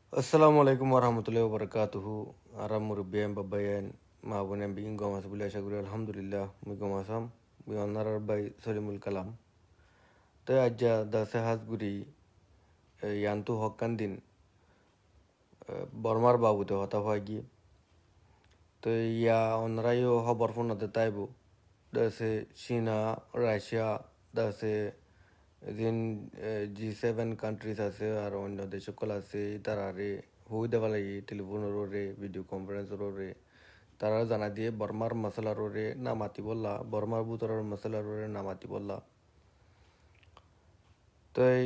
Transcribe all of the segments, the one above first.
Assalamualaikum warahmatullahi wabarakatuh. Aram murubbiyan babayan mabunan bigin gomas buli asya guri alhamdulillah mi gomasam mi onarar bay solimul kalam. Te aja da sehas guri yantu hokkan din bormar babu te hota hagi. Te ya onrayo hobor fun de taibu. Da se China, Russia, da se din G7 countries আছে আর অন্য দেশ সকল আছে তারারে হই দেওয়া লাগে টেলিফোনের রে ভিডিও কনফারেন্সের রে তারা জানা দিয়ে বর্মার মশলার রে না মাতি বললা বর্মার বুতরের মশলার রে না মাতি বললা তো এই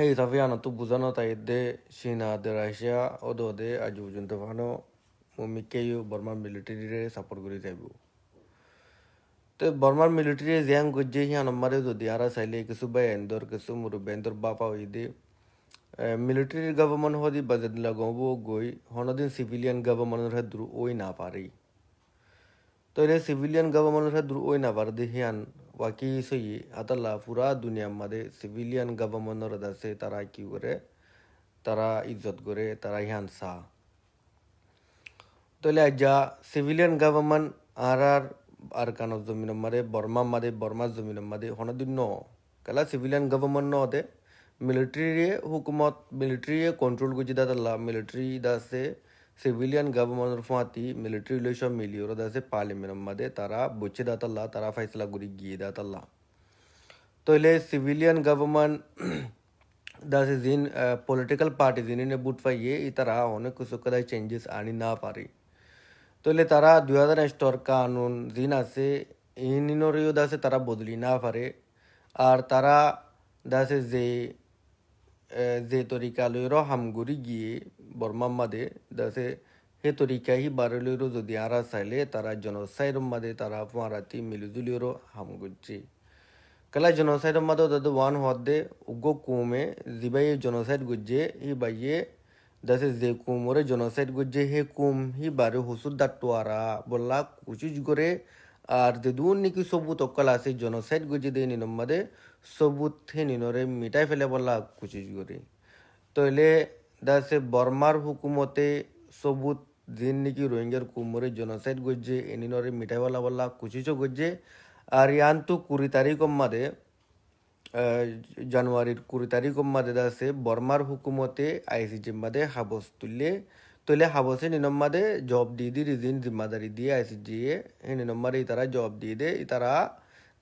হিসাবে আনা তো বুঝানো তাই দে চীনা দে রাশিয়া ওদে ওদে আজ পর্যন্ত ভানো মুমিকেও বর্মার মিলিটারি রে সাপোর্ট করে যাইব তো বর্মার মিলিটারি জ্যাং গজ্জে হিয়ান আমারে যদি আরা চাইলে কিছু বাই এন্দর কিছু মুরব্বেন্দর বাপা হই দে মিলিটারি গভর্নমেন্ট হদি বাজেট লাগাবো গই হনদিন সিভিলিয়ান গভর্নমেন্ট হে দূর ওই না পারি তো রে সিভিলিয়ান গভর্নমেন্ট হে দূর ওই না পারে দেহিয়ান ওয়াকি সই আতাল্লা পুরা দুনিয়া মাদে সিভিলিয়ান গভর্নমেন্ট দাসে তারা কি করে তারা ইজ্জত করে তারা হিয়ান সা তাহলে যা সিভিলিয়ান গভর্নমেন্ট আর কানো জমিন মারে বর্মা জমিন মাদে হনদিন ন কালা সিভিলিয়ান গভর্নমেন্ট ন দে মিলিটারি হুকুমত মিলিটারি কন্ট্রোল গুজি দাতাল্লা মিলিটারি দাসে সিভিলিয়ান গভর্নমেন্ট ফাঁতি মিলিটারি রিলেশন মিলিওর দাসে পার্লিমেন্ট মাদে তারা বুঝে দাতাল্লা তারা ফাইসলা গুরি গিয়ে দাতাল্লা তাহলে সিভিলিয়ান গভর্নমেন্ট দাসে জিন পলিটিক্যাল পার্টি জিনে বুট পাইয়ে তারা অনেক কিছু কদাই চেঞ্জেস আনি না পারে তাহলে তারা 2008 কানুন জিন আছে ইনিনরেও দাসে তারা বদলি না পারে আর তারা দাসে যে তরিকা লইর হামগুড়ি গিয়ে বর্মার মাদে দাসে হে তরিকা হি বারে লইর যদি আরা চাইলে তারা জনসাইড মাদে তারা মারাতি মিলিজুলিরও হামগুচ্ছি কেলা জনসাইড মাদে দাদু ওয়ান হদে উগ্র কুমে জিবাই জনসাইড গুজ্জে হি বাইয়ে দাসে যে কুমরে জনসাইড গুজ্জে হে কুম হি বারে হুসুর দাট্টোয়ারা বললা কুচিজ করে আর যে দুন নাকি সবুত অকল আছে জনসাইড গুজে দিয়ে নিনম্মাদে সবুত হে নিনরে মিটাই ফেলে বললা কুচিজ করে তইলে দাসে বর্মার হুকুমতে সবুত দিন নাকি রোহিঙ্গার কুমরে জনসাইড গজ্জে এনিনরে মিটাই বললা কুচিজ গজ্জে আর ইয়ান তো 20 তারিখ মাদে জানুয়ারির 20 তারিখ মাদে দাসে বর্মার হুকুমতে আইসিজি মাদে হাবস তইলে হাবসে নিনম্মাদে জব দিয়ে দি রিজিন জিম্মাদারি দিয়ে আইসিজি হে নিনম্মাদে তারা জব দিয়ে দে তারা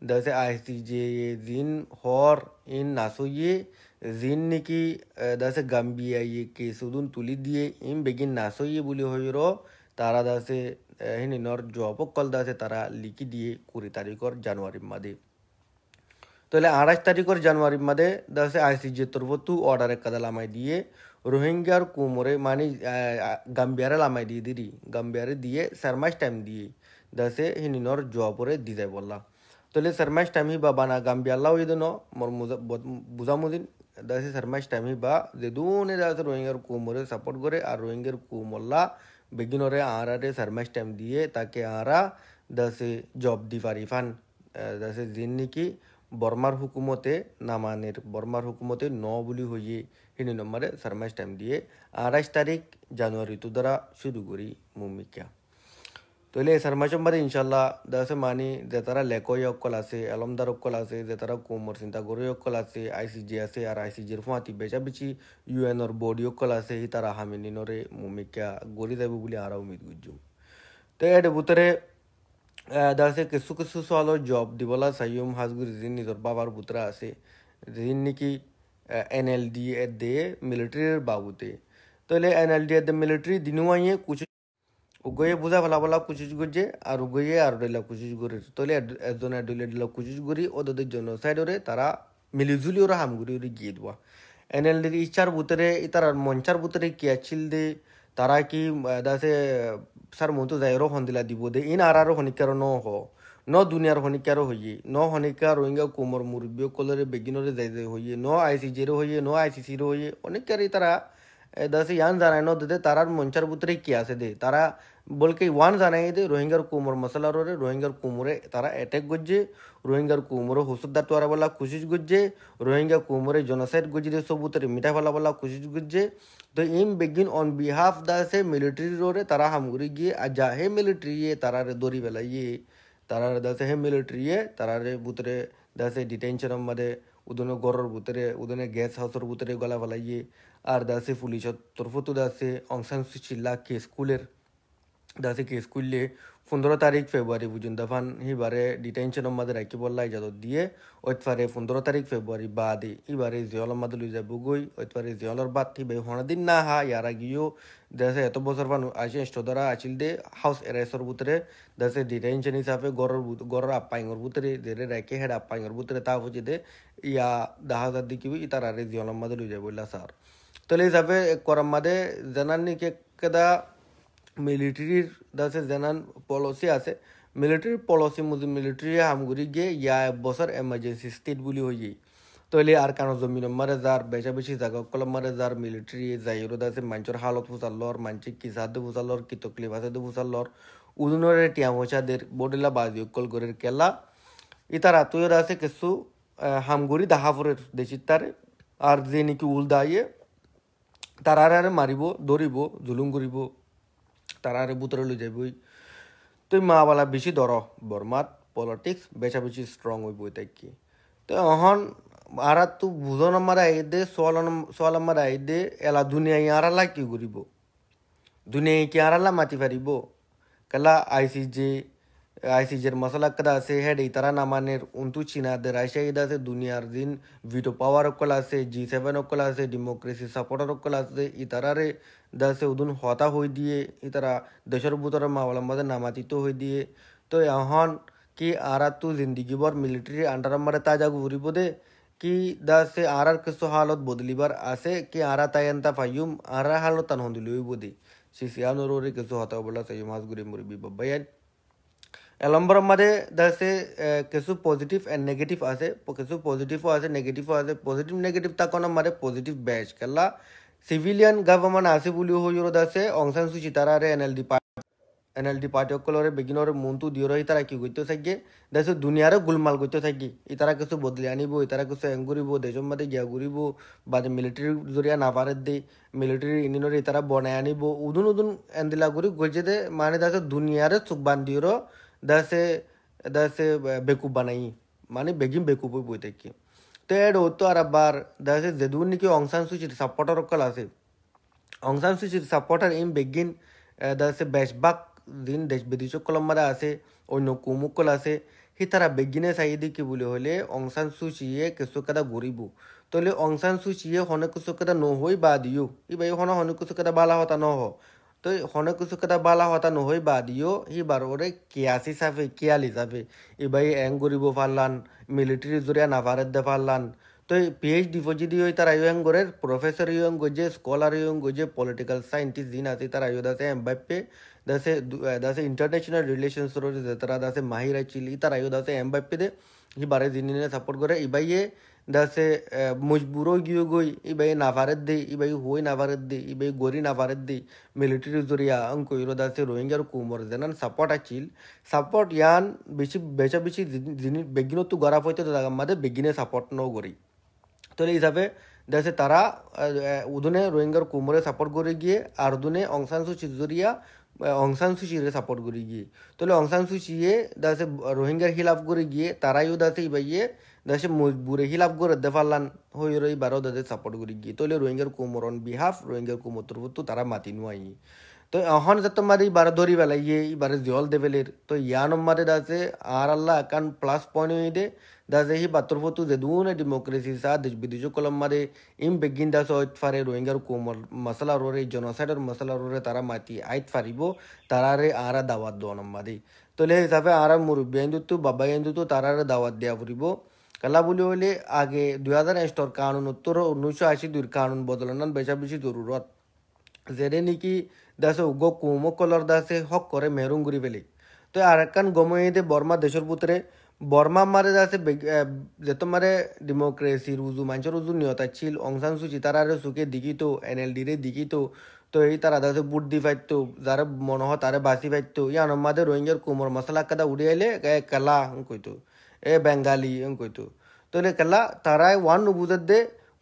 দাসে আইসিজি জিন হর ইন নাসইয়ে জিন নাকি দাসে গাম্বিয়াইয়ে কে সুদুন তুলি দিয়ে ইন বেগিন নাসইয়ে বলি হইর তারা দাসে হে নিনর জব কল দাসে তারা লিখি দিয়ে 20 তারিখর জানুয়ারি মাদে তাহলে 28 তারিখর জানুয়ারি মাদে দাসে আইসিজি তরফতু অর্ডার কাদা লামাই দিয়ে রোহিঙ্গার কুমরে মানে গাম্বিয়ারে লামাই দিয়ে দিরি গাম্বিয়ারে দিয়ে সারমাস টাইম দিয়ে দাসে হিনিনর জবরে দি যায় বললা তাহলে সারমাস টাইম হি বা বানা গাম্বিয়াল্লাহ হইদ ন মোর বুঝামুদিন দাসে সারমাস টাইম হি বা যে দুনে দাসে রোহিঙ্গার কুমরে সাপোর্ট করে আর রোহিঙ্গার কুমল্লা বেগিনরে আরারে সারমাস টাইম দিয়ে তাকে আরা দাসে জব দি পারি ফান দাসে জিন নাকি বর্মার হুকুমতে নামানের বর্মার হুকুমতে ন বুলি হইয়ে হিনি নম্বরে সারমাস টাইম দিয়ে 28 তারিখ জানুয়ারি তো দ্বারা শুরু করি মুমিকা তইলে সারমাসম বাদে ইনশাল্লাহ দাসে মানি যে তারা লেকই অকল আছে আলমদার অকল আছে যে তারা কোমর চিন্তা করে অকল আছে আইসিজি আছে আর আইসিজির ফাঁতি বেচা বেচি ইউএনর বডি অকল আছে হি তারা হামিনিনরে মুমিকা গড়ি যাবে বলে আরা উমিদ গুজুম তো এর ভিতরে দাসে কিছু কিছু সওয়ালৰ জব দিবলা চাইম হাজগুৰি যি নিজৰ বাবাৰ পুত্ৰা আছে যি নেকি NLD দে মিলিটারির বাবুতে তাহলে NLD দে মিলিটারি দিনুয়াইয়ে কুচি উগয়ে বুঝা ফেলা বলা কুচিজ গজে আর উগয়ে আর ডেলা কুচিজ গরে তাহলে একজনে ডেলা কুচিজ গরি ওদের জন্য সাইডরে তারা মিলিজুলি ওরা হামগুড়ি ওরে গিয়ে দেওয়া NLDর ইচ্ছার ভিতরে তার মঞ্চার ভিতরে কি আছিল দে তারা কি দাসে সার মতো যাইরো হন্দিলা দিব দে ইন আর হনিকার ন দুনিয়ার হনিকার হইয়ে ন হনিকা রোহিঙ্গা কোমর মুরব্বী কলরে বেগিনরে যাই যাই হইয়ে ন ICJর হইয়ে ন ICCর হইয়ে অনেকারই তারা দাসে ইয়ান জানায় ন দে তারার মঞ্চার ভিতরে কি আছে দে তারা বলকে ওয়ান জানাই দে রোহিঙ্গার কুমোর মশলা রে রোহিঙ্গার কুমোরে তারা অ্যাটাক করছে রোহিঙ্গার কুমোরে হুসুদ্দার তোয়ারা বলা কোশিশ করছে রোহিঙ্গা কুমোরে জনসাইড করছে দে সবুতরে মিঠা ফেলা বলা কোশিশ করছে তো ইম বেগিন অন বিহাফ দা সে মিলিটারি রে তারা হামগুড়ি গিয়ে আর যা হে মিলিটারি তারা রে দড়ি বেলাইয়ে তারা দাসে হে মিলিটারি তারা রে বুতরে দাসে ডিটেনশন মধ্যে উদনে গরর বুতরে উদনে গেস্ট হাউসের বুতরে গলা ফেলাইয়ে আর দাসে পুলিশের তরফতো দাসে অংশান সুচিল্লা কে স্কুলের দাসে কেস করলে 15 তারিখ ফেব্রুয়ারি পর্যন্ত ফান হিবারে ডিটেনশনের মাঝে রাখি বললা ইজাজত দিয়ে ওইতফারে 15 তারিখ ফেব্রুয়ারি বাদে এবারে জিয়লের মাঝে লই যাব গই ওইতফারে জিয়লের বাদ হিবে হনাদিন না হা ইয়ারা গিয়েও দেশে এত বছর ফান আসে স্টোদারা আছিল দে হাউস এরেসর ভিতরে দেশে ডিটেনশন হিসাবে গড়ের আপ্পাইঙর ভিতরে যেরে রেখে হেড আপ্পাইঙর ভিতরে তা হচ্ছে দে ইয়া 10,000 দিকিবি তার আরে জিয়লের মাঝে লই যাব বললা স্যার তাহলে হিসাবে করার মাঝে জানানি কেদা মিলিটারির দাসে জানান পলিসি আছে মিলিটারি পলিসি মধ্যে মিলিটারি হামগুড়ি গিয়ে ইয়া বছর এমার্জেন্সি স্টেট বলি হয়ে যায় তৈলে আর কারণ জমিন মারে যার বেশা বেশি জায়গা কলম মারে যার মিলিটারি যাইরো দাসে মানুষের হালত ফুসাল্লর মানুষ কি সাধ্য ফুসাল্লর কি তকলিফ আছে ফুসাল্লর উদুনরে টিয়া মশাদের বডিলা বাজি উকল করে কেলা ইতার আতুয়ের আছে কিছু হামগুড়ি দাহাফরের দেশির তারে আর যে নাকি উল দাইয়ে তারারে মারিব ধরিব জুলুম করিব তারারে বুতরে লই যাবই তুই মা বালা বেশি ধর বর্মাত পলিটিক্স বেশা বেশি স্ট্রং হইব তাই তো এখন আর তু বুঝন আমার আই দে সোয়াল আমার আই দে এলা দুনিয়ায় আরালা কি করিব দুনিয়ায় কি আরালা মাতি পারিব কালা আইসিজের মশলা কদা আছে হেড ইতারা নামানের উন্তু চীনাদের আইসা ইদা আছে দুনিয়ার দিন ভিটো পাওয়ার অকল আছে G7 অকল আছে ডেমোক্রেসি সাপোর্টার অকল আছে ইতারারে দাসে উদুন হতা হই দিয়ে ইতারা দেশের ভিতরে মাওলার মধ্যে নামাতিত হই দিয়ে তো এখন কি আর তু জিন্দগি ভর মিলিটারি আন্ডার মারে তাজা ঘুরিব দে কি দাসে আর কিছু হালত বদলিবার আছে কি আরা তাইন্তা ফাইম আর হালত তান হন্দিল হইব দে সিসিয়ানোরে কিছু হতা বলা চাই মাছ ঘুরে মুরবি বাবাইয়ান এলম্বর মাঝে দাসে কিছু পজিটিভ এন্ড নেগেটিভ আছে কিছু পজিটিভও আছে নেগেটিভও আছে পজিটিভ নেগেটিভ তাকন মারে পজিটিভ বেশ কেলা সিভিলিয়ান গভর্নমেন্ট আছে বলি হইর দাসে অংসান সুচি তারারে এনএলডি পার্টি অকলরে বেগিনরে মন্তু দিয়র তারা কি করতে থাকি দেশে দুনিয়ারে গুলমাল করতে থাকি ইতারা কিছু বদলি আনিব ইতারা কিছু এং করিব দেশের মধ্যে গিয়া ঘুরিব বাদে মিলিটারি জরিয়া না পারে দে মিলিটারি ইঞ্জিনিয়ার ইতারা বনাই আনিব উদুন উদুন এন্দিলা করি গজে দে মানে দাসে দুনিয়ারে চুক বান্ধির দাসে দাসে বেকুব বানাই মানে বেগিন বেকুব বই থাকি তো এড হতো আর আবার দাসে যেদুন নাকি অংসান সুচির সাপোর্টার অকল আছে অংসান সুচির সাপোর্টার ইম বেগিন দাসে বেশবাক দিন দেশ বিদেশ কলম্বারা আছে অন্য কুমুকল আছে সি তারা বেগিনে চাইদি কি বলে হলে অংসান সুচিয়ে কিছু কেদা ঘুরিব তাহলে অংসান সুচিয়ে হনে কিছু কেদা নহই বা দিও ইবাই হনে কিছু কেদা বালা হতা নহ তো হনে কিছু কেদা বালা হতা নহই বা দিও হি বারোরে কেয়াস হিসাবে কেয়াল হিসাবে ইবাই এং করিব পারলান মিলিটারি জরিয়া নাভারের দে পারলান তো PhD ফজি হই তারা ইয়ং করে প্রফেসর ইয়ং গজে স্কলার ইয়ং গজে পলিটিক্যাল সায়েন্টিস্ট দিন আছে তারা ইয় দাসে এমবাপ্পে দাসে ইন্টারন্যাশনাল রিলেশনস রে তারা দাসে মাহির চিলি তারা ইয় দাসে এমবাপ্পে দে হি বারে দিনে সাপোর্ট করে ইবাইয়ে দাসে মজবুরও গিয়ে গই ইবাই নাভারের দে ইবাই হই নাভারের দে ইবাই গরি নাভারের দে মিলিটারি জরিয়া অঙ্ক ইরো দাসে রোহিঙ্গার কুমর যেন সাপোর্ট আছিল সাপোর্ট ইয়ান বেশি বেচা বেশি জিনিস বেগিনত তো গড়া হইতে মাঝে বেগিনে সাপোর্ট ন করি তো এই হিসাবে দেশে তারা উদুনে রোহিঙ্গার কুমরে সাপোর্ট করে গিয়ে আর উদুনে অংসান সুচি জরিয়া অংসান সুচিরে সাপোর্ট করে গিয়ে তাহলে অংসান সুচিয়ে দাসে রোহিঙ্গার খিলাফ করে গিয়ে তারাইও দাসে ইবাইয়ে দাসে মজবুরে খিলাফ করে দেফাল্লান হয়ে রই বারো দাসে সাপোর্ট করে গিয়ে তাহলে রোহিঙ্গার কুমর অন বিহাফ রোহিঙ্গার কুমর তরফ তারা মাতি নুয়াই তো এখন যে তোমার এইবার ধরি বেলাইয়ে এবারে জল দেবেলের তো ইয়া নম্বরে দাসে আর আল্লাহ একান প্লাস পয়েন্ট হয়ে দে দাসে হি বাতর ফতু যে দুনে ডেমোক্রেসি সা দেশ বিদেশ কলম মারে ইম বেগিন দাস ওইট ফারে রোহিঙ্গার কোমর মশলা রোরে জনসাইডের মশলা রোরে তারা মাতি আইত ফারিব তারারে আরা দাওয়াত দো নম্বরে তোলে হিসাবে আরা মুরব্বী আইন্দু বাবা আইন্দু তারারে দাওয়াত দেওয়া ফুরিব কালা বলি হলে আগে 2008 কানুন 1982 কানুন বদলানোর বেশা বেশি জরুরত যেরে নাকি দাসে উগ কুমো কলর দাসে হক করে মেহরুম ঘুরি ফেলে তো আর একখান গময়ে দে বর্মা দেশের পুতরে বর্মা মারে দাসে যে তোমারে ডেমোক্রেসি রুজু মানুষের রুজু নিয়তা ছিল অংসান সুচি তারারে সুখে দিকিত NLD রে দিকিত তো এই তারা দাসে বুট দি পাইতো যারা মনে হয় তারে বাঁচি পাইতো ইয়ানোর মাঝে রোহিঙ্গার কুমোর মশলা কাদা উড়ে এলে কালা কইতো বেঙ্গালি কইতো তো কেলা তারাই ওয়ান নুবুজের দে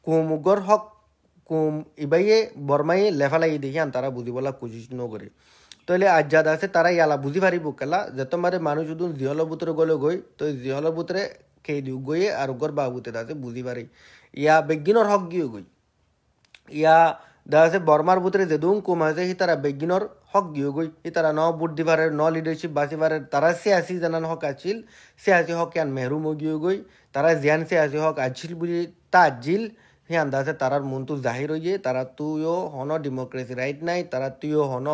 কুমুগর হক কুম ইবাইয়ে বর্মাইয়ে লেফালাই দেখিয়ান তারা বুঝিবলা কোশিশ নকরে তইলে আজাদ আছে তারা ইয়ালা বুঝি পারিব কেলা যত মারে মানুষ যদি জিহল বুতরে গলে গই তো জিহল বুতরে খেয়ে দিও গইয়ে আর গর বাবুতে আছে বুঝি পারি ইয়া বেগিনর হক গিয়ে গই ইয়া দাসে বর্মার বুতরে যেদুং কুম আছে সি তারা বেগিনর হক গিয়ে গই সি তারা ন বুট দিবারে ন লিডারশিপ বাঁচিবারে তারা সে আসি জানান হক আছিল সে আসি হক ইয়ান মেহরুম গিয়ে গই তারা জিয়ান সে আসি হক আছিল বুঝি তা আজিল সে আন্দাজে তারার মনটো জাহির হয়ে তারা তুইও হন ডেমোক্রেসি রাইট নাই তারা তুইও হন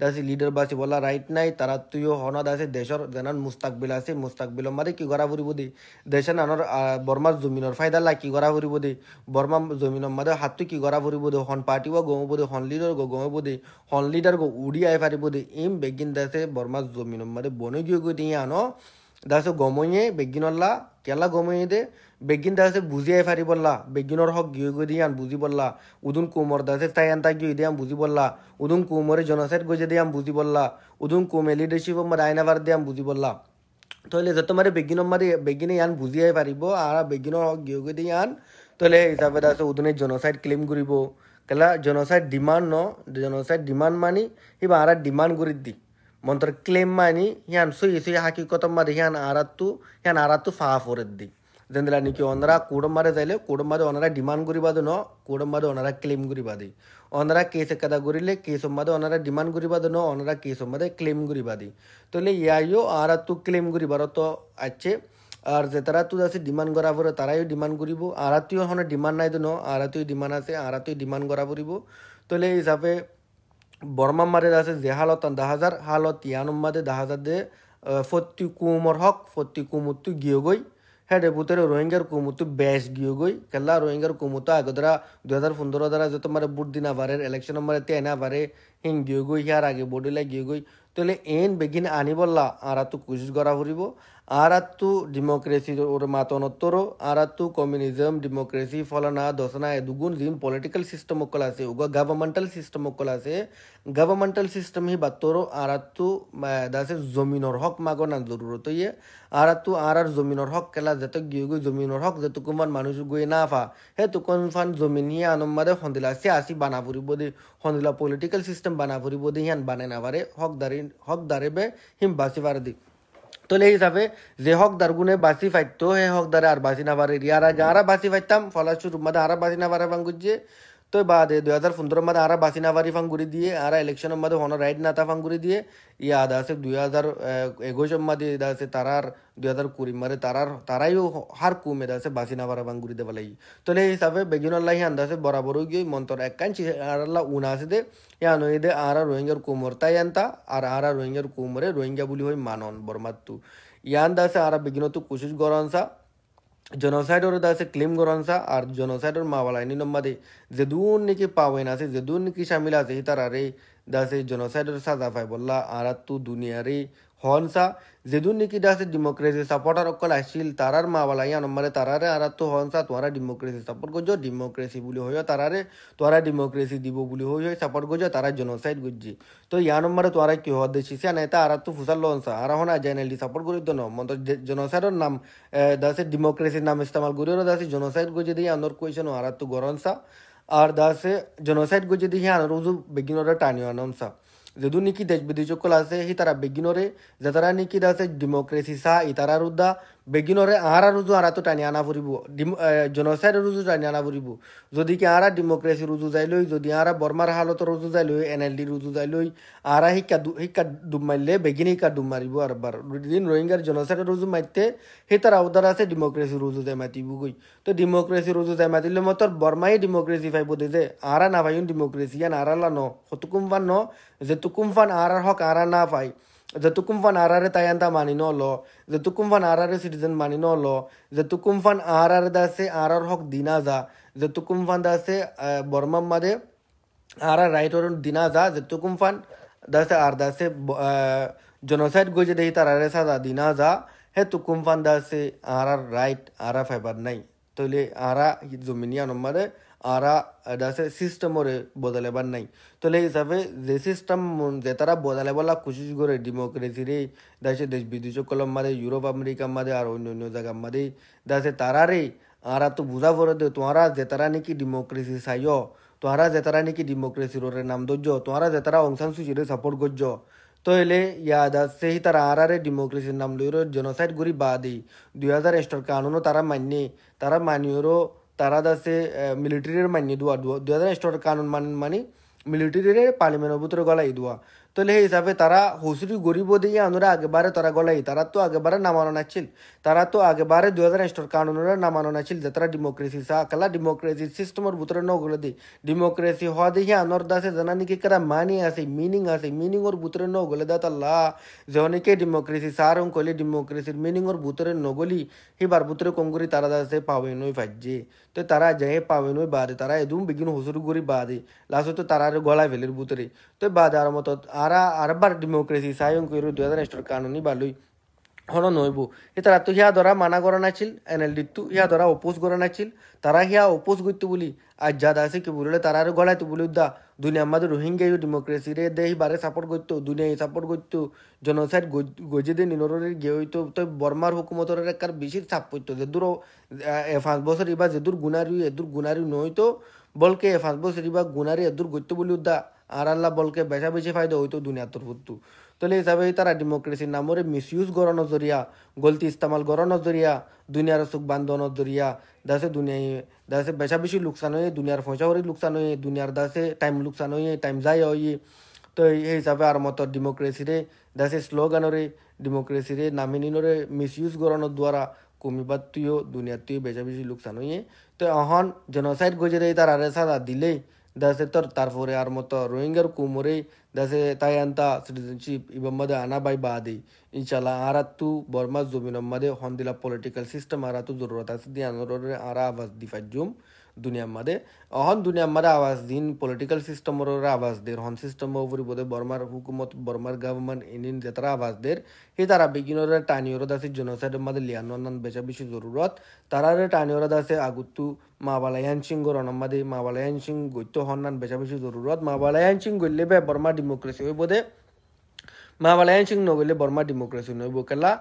দাসে লিডার বাঁচি বলা রাইট নাই তারা তুইও হন দাসে দেশর যেন মুস্তাকবিল আছে মুস্তাকবিল মারে কি করা ফুরিব দি দেশে নানর বর্মার জমিনের ফায়দা লা কি করা ফুরিব দি বর্মা জমিনের মাঝে হাতটো কি করা ফুরিব দি হন পার্টি ও গমব দি হন লিডার গমব দি হন লিডার উড়ি আই পারিব দি ইম বেগিন দাসে বর্মার জমিনের মাঝে বনে গিয়ে গই দিয়ে আনো দাসে গময়ে বেগিনল্লা কেলা গময়ে দে বেগিন দাসে বুঝিয়াই পারি বললা বেগিনর হক গিয়ে গিয়ে দিয়ে বুঝি বললা উদুন কুমর দাসে তাই আনতা গিয়ে দিয়ে বুঝি বললা উদুন কুমরে জনসাইড গজে দিয়ে বুঝি বললা উদুন কুমে লিডারশিপ মারে আইনাবার দিয়ে বুঝি বললা তাহলে যত মারে বেগিনর মারে বেগিনে আন বুঝিয়াই পারিব আর বেগিনর হক গিয়ে গিয়ে দিয়ে আন তাহলে হিসাবে দাসে উদুনে জনসাইড ক্লেম করিব কেলা জনসাইড ডিমান্ড ন জনসাইড ডিমান্ড মানি হিবা আর ডিমান্ড করি দি মন্ত্র ক্লেম মানি হিয়ান সই সই হাকিকত মারে হিয়ান আরাতু ফা ফরের দি যেন নাকি ওনারা কুড়ম্বারে যাইলে কুড়ম্বারে ওনারা ডিমান্ড করিবা ন কুড়ম্বারে ওনারা ক্লেম করিবা দি ওনারা কেস কাদা করিলে কেস মাদে ওনারা ডিমান্ড করিবা ন ওনারা কেস মাদে ক্লেম করিবা দি তাহলে ইয়াইও আরাতু ক্লেম করিবার তো আছে আর যে তারা তো আছে ডিমান্ড করা পরে তারাইও ডিমান্ড করিব আরাতুও হনে ডিমান্ড নাই তো ন আরাতুই ডিমান্ড আছে আরাতুই ডিমান্ড করা পড়িব তাহলে এই হিসাবে বর্মা মারে আছে যে হালত 10,000 হালত ইয়ানুম মাদে 10,000 দে ফত্তি কুমর হক ফত্তি কুমুত্তু গিয়ে গই হ্যাঁ বুতরে রোহিঙ্গার কুমুত্তু বেশ গিয়ে গই কেলা রোহিঙ্গার কুমুত্তু আগদরা 2015 দ্বারা যে তোমার বুট দিনা পারে ইলেকশন মারে তেনা পারে হিং গিয়ে গই ইয়ার আগে বডিলা গিয়ে গই তাহলে এন বেগিন আনি বললা আর তো কোশিশ করা ফুরিব আর তো ডেমোক্রেসি ওর মাতনত্তর আর তো কমিউনিজম ডেমোক্রেসি ফলানা দশনা দুগুণ জিন পলিটিক্যাল সিস্টেম অকল আছে উগা গভর্নমেন্টাল সিস্টেম অকল আছে গভর্নমেন্টাল সিস্টেম হি বাত্তর আর তো দাসে জমিনর হক মাগো না জরুরত ইয়ে আর তো আর জমিনর হক কেলা যত গিয়ে গই জমিনর হক যত কুমান মানুষ গই না ফা হে তো কোন ফান জমিন হি আনমাদে হন্দিলা সে আসি বানা ফুরিব দে হন্দিলা পলিটিক্যাল সিস্টেম বানা ফুরিব দে হিয়ান বানাই না পারে হকদারে বে হিম বাসি পারে দি তাহলে এই হিসাবে যে হকদার গুণে বাঁচি ফাইতো হে হকদারে আর বাঁচি না পারে ইয়ারা যারা বাঁচি ফাইতাম ফলাশুর মাদে আরা বাঁচি না পারে ফাঙ্গুজে তো বাদে 2015 মাদে আরা বাঁচি না পারি ফাঙ্গুরি দিয়ে আরা ইলেকশনের মাদে হন রাইট না তা ফাঙ্গুরি দিয়ে ইয়া আদা আছে 2021 মাদে দা আছে তারার 2020 মাদে তারাইও হার কুমে দা আছে বাঁচি না পারা ফাঙ্গুরি দে বলাই তাহলে এই হিসাবে বেগিনুল্লাহি আন্দাসে বরাবর গিয়ে মন্তর একাঞ্চি আরাল্লাহ উনা আছে দে ইয়া নই দে আরা রোহিঙ্গার কুমর তাই আনতা আর আরা রোহিঙ্গার কুমরে রোহিঙ্গা বলি হই মানন বর্মাত্তু ইয়ান দাসে আরা বেগিনতো কোশিশ গরনসা জনসাইডর দাসে ক্লেম গরনসা আর জনসাইডর মাওয়ালা ইনি নম্মাদে যেদুন নাকি পাওয়েন আছে যেদুন নাকি শামিল আছে হিতার আরে দাসে জনসাইডর সাজা পাই বললা আর তু দুনিয়ারে হনসা যেদুন নাকি দাসে ডেমোক্রেসি সাপোর্টার অকল আসছিল তারার মাওয়ালা ইয়া নম্বরে তারারে আর তো হনসা তোরা ডেমোক্রেসি সাপোর্ট করছো ডেমোক্রেসি বলি হইও তারারে তোরা ডেমোক্রেসি দিব বলি হই সাপোর্ট করছো তারা জনসাইড করছি তো ইয়া নম্বরে তোরা কি হওয়া দেখিস না এটা আর তো ফুসাল লনসা আর হন জেনারেলি সাপোর্ট করি তো ন মন্ত জনসাইডর নাম দাসে ডেমোক্রেসির নাম ইস্তেমাল করি দাসে জনসাইড করছে দিয়ে আন্দর কোয়েশন আর তো গরনসা আর দাসে জনসাইড করছে দিয়ে আনর উজু বেগিনরে টানিও আনমসা যেদু নিকি দেশ বিদেশ কল আছে হি তারা বেগিনরে যে তারা নিকি দাসে ডেমোক্রেসি সা ইতারা রুদা বেগিনরে আরা রুজু আর তো টানি আনা ফুরিব জনসাইড রুজু টানি আনা ফুরিব যদি কি আরা ডেমোক্রেসি রুজু যাই লই যদি আরা বর্মার হালত রুজু যাই লই এনএলডি রুজু যাই লই আরা শিক্ষা ডুব মারলে বেগিন শিক্ষা ডুব মারিব আর বার দিন রোহিঙ্গার জনসাইড রুজু মারতে হি তারা উদার আছে ডেমোক্রেসি রুজু যাই মাতিব গই তো ডেমোক্রেসি রুজু যাই মাতিলে মতর বর্মাই ডেমোক্রেসি পাইব দে যে আরা না পাইন ডেমোক্রেসি ইয়ান আরালা ন হতুকুম ফান ন যে তুকুম ফান আরার হক আরা না পাই যে তুকুম ফান আরারে তায়ান্তা মানি ন ল যে তুকুম ফান আরারে সিটিজেন মানি ন ল যে তুকুম ফান আরারে দাসে আরার হক দিনা যা যে তুকুম ফান দাসে বর্মা মাদে আরা রাইটর দিনা যা যে তুকুম ফান দাসে আর দাসে জনসাইড গজে দেহি তারারে সাজা দিনা যা হে তুকুম ফান দাসে আরার রাইট আরা ফাইবার নাই তইলে আরা জমিনিয়া নম্বরে আরা দাসে সিস্টেমরে বদলাবার নাই তোলে হিসাবে যে সিস্টেম যে তারা বদলাবার কোশিশ করে ডেমোক্রেসি রে দাসে দেশ বিদেশ কলম মাদে ইউরোপ আমেরিকা মাদে আর অন্য অন্য জায়গা মাদে দাসে তারারে আরা তো বুঝা পড়ে দে তোমরা যে তারা নাকি ডেমোক্রেসি চাইও তোমরা যে তারা নাকি ডেমোক্রেসির নাম দর্জ তোমরা যে তারা অংশান সুচিরে সাপোর্ট করছ তো এলে ইয়াদ আছে তারা আরারে ডেমোক্রেসির নাম লইর জেনোসাইড করি বাদে 2000 কানুনও তারা মান্য তারা মানিওরও তারা দাসে মিলিটারির মান্য দুয়া 2000 কানুন মানে মিলিটারির পার্লিমেন্টের ভিতরে গলাই দুয়া তাহলে সেই হিসাবে তারা হুসুরি গরিব দিয়ে আনরা আগেবারে তারা গলাই তারা তো আগেবারে নামানো নাছিল তারা তো আগেবারে 2000 কানুনের নামানো নাছিল যে তারা ডেমোক্রেসি চা কালা ডেমোক্রেসি সিস্টেমের ভিতরে নগলে দি ডেমোক্রেসি হওয়া দেখি আনর দাসে জানা নাকি কারা মানি আছে মিনিংর ভিতরে নগলে দা তাল্লা যখনকে ডেমোক্রেসি সারং কলে ডেমোক্রেসির মিনিংর ভিতরে নগলি সেবার ভিতরে কঙ্গুরি তারা দাসে পাবে নই ফাইজে তো তারা যাই পাবে নই বাদে তারা এদুম বিগিন হুসুরি গরি বাদে লাস্ট তো তারা গলায় ফেলের ভিতরে তো বাদে আর মতো আরবার ডেমোক্রেসি সায়ং কইরো 2000 কানুনি বালুই হন নইব এ তারা তো হিয়া ধরা মানা করা নাছিল এনএলডি তো হিয়া ধরা অপোজ করা নাছিল তারা হিয়া অপোজ করতে বলি আজ যা আছে কি বললে তারা আর গলাইতে বলি দা দুনিয়া আমাদের রোহিঙ্গা ডেমোক্রেসি রে দেহি বারে সাপোর্ট করতো দুনিয়ায় সাপোর্ট করতো জনসাইড গজে দিয়ে নিনরের গে হইতো তো বর্মার হুকুমতর একার বেশি চাপ পড়তো যে দূর 5 বছর এবার যে দূর গুনারি নইতো বলকে 5 বছর এবার গুনারি এদূর গত্য বলি দা আর আল্লাহ বলকে বেশা বেশি ফায়দা হইতো দুনিয়ার তরফতু তাহলে হিসাবে তারা ডেমোক্রেসির নামরে মিসইউজ করানোর জরিয়া গলতি ইস্তেমাল করানোর জরিয়া দুনিয়ার সুখ বান্ধনের জরিয়া দাসে দুনিয়ায় দাসে বেশা বেশি লোকসান হয়ে দুনিয়ার পয়সা হয়ে লোকসান হয়ে দুনিয়ার দাসে টাইম লোকসান হয়ে টাইম যায় হয়ে তো এই হিসাবে আর মতো ডেমোক্রেসিরে দাসে স্লোগানরে ডেমোক্রেসিরে নামিনিনরে মিসইউজ করানোর দ্বারা কমিবার তুইও দুনিয়ার তুই বেশা বেশি লোকসান হয়ে তো এখন জেনোসাইড গজে তার আরে সাদা দিলেই দাসে তোর তারপরে আর মতো রোহিঙ্গার কুমরে দাসে তাই আনতা সিটিজেনশিপ ইবার মধ্যে আনা বাই বাদে ইনশাল্লাহ আর তু বর্মা জমিনের মধ্যে হন দিলা পলিটিক্যাল সিস্টেম আর তু জরুরত আছে দিয়ে আনরে আর আওয়াজ দি ফাজুম দুনিয়ার মধ্যে অহন দুনিয়ার মধ্যে আওয়াজ দিন পলিটিক্যাল সিস্টেমর আওয়াজ দের হন সিস্টেম উপরে বোধে বর্মার হুকুমত বর্মার গভর্নমেন্ট ইনিন যে তারা আওয়াজ দের সেই তারা বিগিনরে টানিওর দাসে জনসাইডের মধ্যে লিয়ানোর বেশা বেশি জরুরত তারারে টানিওর দাসে আগুতু মা বালায়ান সিং গরনের মধ্যে মা বালায়ান সিং গত্য হন্নান বেশা বেশি জরুরত মা বালায়ান সিং গইলে বে বর্মা ডেমোক্রেসি হইব দে মা বালায়ান সিং নগলে বর্মা ডেমোক্রেসি নইব কেলা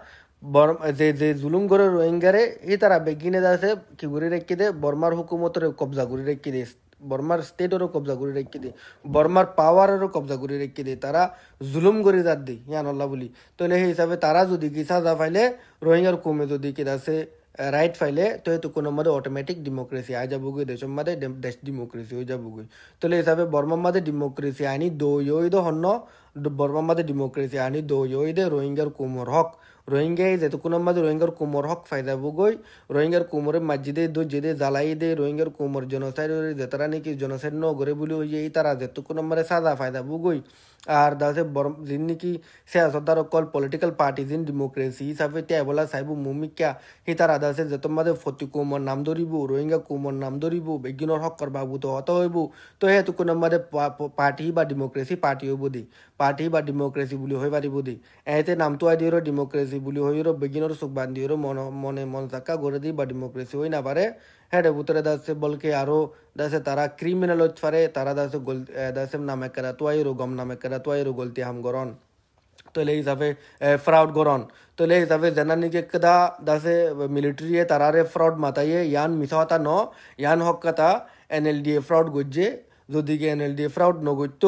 যে জুলুম করে রোহিঙ্গারে এই তারা বেগিনে দাসে কি করে রেখে দে বর্মার হুকুমতের কবজা করে রেখে দে বর্মার স্টেটেরও কবজা করে রেখে দে বর্মার পাওয়ারেরও কবজা করে রেখে দে তারা জুলুম করে যার দি ইয়ানল্লাহ বলি তাহলে সেই হিসাবে তারা যদি কি সাজা পাইলে রোহিঙ্গার কমে যদি কি দাসে রাইট ফাইলে তো এই তো কোনো মধ্যে অটোমেটিক ডেমোক্রেসি আই যাবগৈ দেশের মধ্যে দেশ ডেমোক্রেসি হয়ে যাবগৈ তাহলে হিসাবে বর্মার মধ্যে ডেমোক্রেসি আনি দই দো হন্য বর্মার মধ্যে ডেমোক্রেসি আনি দই দে রোহিঙ্গার কুমোর হক রোহিঙ্গাই যেহেতু কোনো মধ্যে রোহিঙ্গার কুমোর হক ফায়দা বগৈ রোহিঙ্গার কুমোরে মাজিদে দো যেদে জ্বালাই দে রোহিঙ্গার কুমোর জনসাইড যেতারা নাকি জনসাইড ন করে বলি হয়ে এই তারা যেহেতু কোনো মানে সাদা ফায়দা বগৈ আর দাসে যিন নাকি সিয়াসতদার অকল পলিটিক্যাল পার্টি যিন ডেমোক্রেসি হিসাবে তে বলা চাইব মুমিকা সেই তারা দাসে যেত মাঝে ফতি কুমর নাম ধরিব রোহিঙ্গা কুমর নাম ধরিব বেগিনৰ হক করবাবু তো হত হইব তো হেতু কোনো মাঝে পার্টি বা ডেমোক্রেসি পার্টি হইব দি পার্টি বা ডেমোক্রেসি বুলি হয়ে পারিব দি এতে নামটো আই দিও ডেমোক্রেসি বুলি হইর বেগিনৰ চোখ বান্ধির মনে মন চাকা করে দি বা ডেমোক্রেসি হই না পারে হেডে ভিতরে দাসে বলকে আরো দাসে তারা ক্রিমিনাল হতে পারে তারা দাসে দাসে নামে কেরা তোয়াইরো গম নামে কেরা তোয়াইরো গলতি হাম গরন তোলে হিসাবে ফ্রাউড গরন তোলে হিসাবে জানানিকে কদা দাসে মিলিটারি তারারে ফ্রাউড মাতাইয়ে ইয়ান মিসাওয়াতা ন ইয়ান হক কথা এনএলডি ফ্রাউড গজ্জে যদি কি এনএলডি ফ্রাউড নগত্য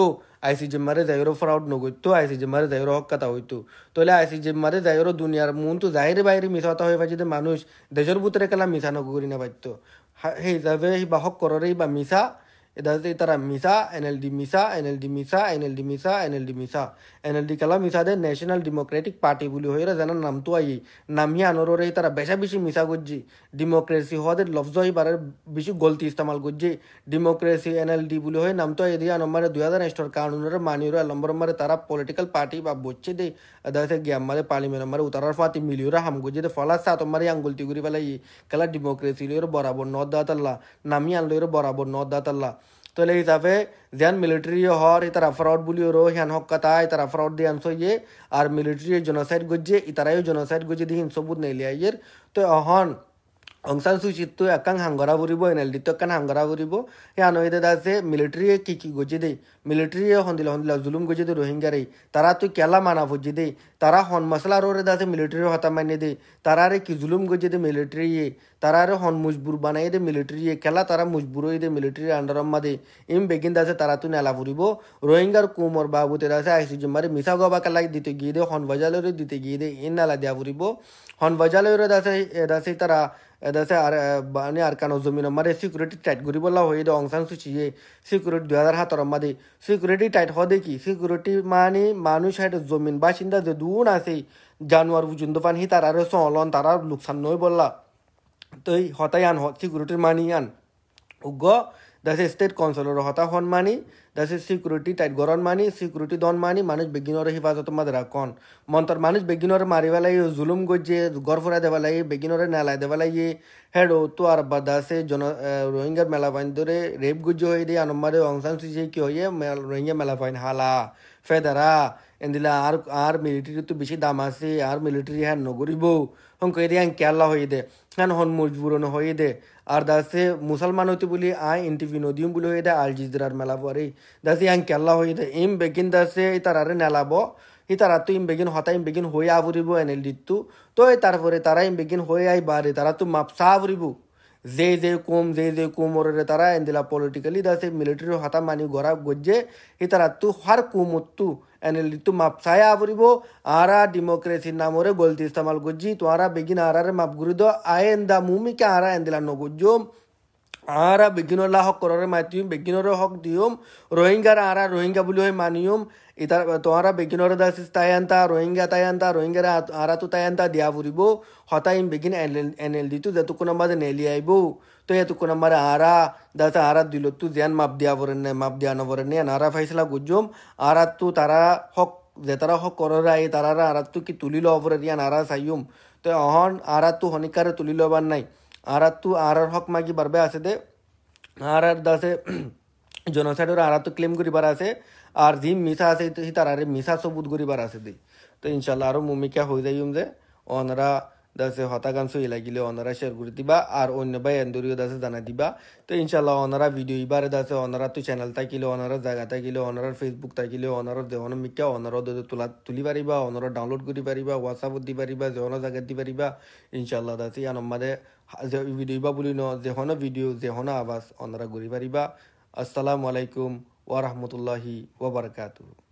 আইসিজি মারে যাইরো ফ্রাউড নগত্য আইসিজি মারে যাইরো হক কথা হইতো তোলে আইসিজি মারে যাইরো দুনিয়ার মন তো যাইরে বাইরে মিসাওয়াতা হয়ে পাইছে মানুষ দেশের ভিতরে কেলা মিছা নগরি না পাইতো সেই হিসাবে বা হক কররেই বা মিছা এদাতে তারা Misa NLD Misa NLD Misa NLD Misa NLD Misa NLD কালা মিসা দে ন্যাশনাল ডেমোক্রেটিক পার্টি বলি হইরা জানার নাম তো আই নামিয়া আনোরে তারা বেশা বেশি মিসা গজ্জি ডেমোক্রেসি হওয়াদের লফজ হইবারের বেশি গলতি ইস্তেমাল গজ্জি ডেমোক্রেসি এনএলডি বলি হয় নাম তো এদিয়া নম্বরে 2000 কানুনের মানির নম্বর মারে তারা পলিটিক্যাল পার্টি বা বচ্ছে দে দাসে গিয়াম মারে পার্লিমেন্ট মারে উতারার ফাতি মিলিওরা হাম গজ্জি দে ফলাসা তোমারে আঙ্গুলতি গুরি বেলাই কালা ডেমোক্রেসি লইর বরাবর নদ দাতাল্লাহ নামিয়া লইর বরাবর নদ দাতাল্লাহ তোলে হিসাবে যেন মিলিটারি হর ইতারা ফ্রড বলি রো হ্যান হক কথা ইতারা ফ্রড দিয়ে আনসো ইয়ে আর মিলিটারি জনসাইড গজ্জে ইতারাও জনসাইড গজ্জে দিন সবুত নেই লিয়াইয়ের তো অহন অংসান সুচিতো একাং হাঙ্গরা ফুরিব এনএলডি তো একান হাঙ্গরা ফুরিব হে আনহিদে দাসে মিলিটারি কি গজি দেই মিলিটারি হন্দিলা জুলুম গজি দে রোহিঙ্গারে তারা তুই কেলা মানা ফুজি দেই তারা হন মশলা রোরে দাসে মিলিটারি হতা মানি দে তারারে কি জুলুম গজি দে মিলিটারি তারারে হন মুজবুর বানাই দে মিলিটারি খেলা তারা মুজবুর হয়ে দে মিলিটারি আন্ডারম্মা দে ইম বেগিন দাসে তারা তুই নেলা ফুরিব রোহিঙ্গার কুমর বাবুতে দাসে আইসি জিম্মারে মিশা গবা কালাই দিতে গিয়ে দে হন বাজালের দিতে গিয়ে দে ইন নালা দিয়া ফুরিব হন বাজালের দাসে তারা এদাসে আর মানে আর কানো জমিন মারে সিকিউরিটি টাইট করি বলা হয়ে দে অংশান সুচিয়ে সিকিউরিটি 2017 মাদে সিকিউরিটি টাইট হদে কি সিকিউরিটি মানে মানুষ হাইট জমিন বাসিন্দা যে দুন আছে জানুয়ার পর্যন্ত পান হি তার আরো সলন তারা লোকসান নয় বললা তো হতাই আন সিকিউরিটির মানি আন উগ্র দাসে স্টেট কাউন্সিলর হতা হন মানি দাসে সিকিউরিটি টাইট গরন মানি সিকিউরিটি দন মানি মানুষ বেগিনর হিফাজত মাদে রাখন মন্তর মানুষ বেগিনর মারিবেলাই জুলুম গজে গড়ফরা দেবালাই বেগিনরে নেলাই দেবালাই হেডো তো আর বাদাসে রোহিঙ্গার মেলা পাইন ধরে রেপ গুজ্জ হয়ে দিয়ে আনম্মারে অংশান সুইছে কি হয়ে রোহিঙ্গা মেলা পাইন হালা ফেদারা এন্দিলা আর মিলিটারি তো বেশি দাম আছে আর মিলিটারি হ্যাঁ নগরিব হংক এরিয়া কেলা হয়ে দে হ্যাঁ হন মজবুরন হয়ে দে আর দাসে মুসলমান হইতে বলি আই ইন্টিভি নদীম বলে হয়ে দে আল জিজরার মেলা পরে দাসে ইয়াং কেলা হয়ে দে ইম বেগিন দাসে তারারে নেলাব তারা তো ইম বেগিন হতা ইম বেগিন হয়ে আবরিব এনএল দিতু তো তারপরে তারা ইম বেগিন হয়ে আই বারে তারা তো মাপসা আবরিব যে কুম ওরে তারা এন্দিলা পলিটিক্যালি দাসে মিলিটারি হতা মানি গড়া গজ্জে তারা তো হার কুমত্তু এনএল দিতু মাপসায় আবরিব আরা ডেমোক্রেসির নামরে গলতি ইস্তেমাল গজ্জি তোরা বেগিন আরারে মাপ গুরি দো আয়েন্দা মুমিকে আরা এন্দিলা নগজ্জম আরা বেগিনলা হক কররে মাতিম বেগিনরে হক দিয়ম রোহিঙ্গার আরা রোহিঙ্গা বলি হয় মানিয়ম ইতার তোরা বেগিনরে দাস তায়ান্তা রোহিঙ্গার আরা তো তায়ান্তা দিয়া ফুরিব হতাইম বেগিন এনএল দিতু যেতুকো নাম্বারে নেলি আইব তো এতুকো নাম্বারে আরা দাস আরা দিল তু জ্যান মাপ দিয়া বরেন নে মাপ দিয়া নবরেন নে আরা ফাইসলা গুজম আরা তু তারা হক যে তারা হক কররা এই তারা আরা তু কি তুলিল অবরে রিয়ান আরা সাইয়ুম তো অহন আরা তু হনিকারে তুলিল বান নাই আর তু আর হক মাগি বারবে আছে দে আর দাসে জনসাইডর আর তো ক্লেম করিবার আছে আর জি মিশা আছে তার আরে মিশা সবুত করিবার আছে দে তো ইনশাল্লাহ আরো মুমিকা হয়ে যাইম যে অনরা দাসে হতাকাংশ লাগিলে অনরা শেয়ার করে দিবা আর অন্য ভাই এন্দরিও দাসে জানাই দিবা তো ইনশাল্লাহ অনরা ভিডিও এবারে দাসে অনরা তো চ্যানেল থাকিলে অনরা জায়গা থাকিলে অনরা ফেসবুক থাকিলে অনরা দেহন মিকা অনরা তুলি পারিবা অনরা ডাউনলোড করি পারিবা হোয়াটসঅ্যাপত দি পারিবা যেহন জায়গাত দি পারিবা ইনশাল্লাহ দাসে আনম্মাদে ভিডিও বা বলি ন যেহন ভিডিও যেহন আওয়াজ অনরা করি পারিবা আসসালামু আলাইকুম ওয়া রাহমাতুল্লাহি ওয়া বারাকাতুহু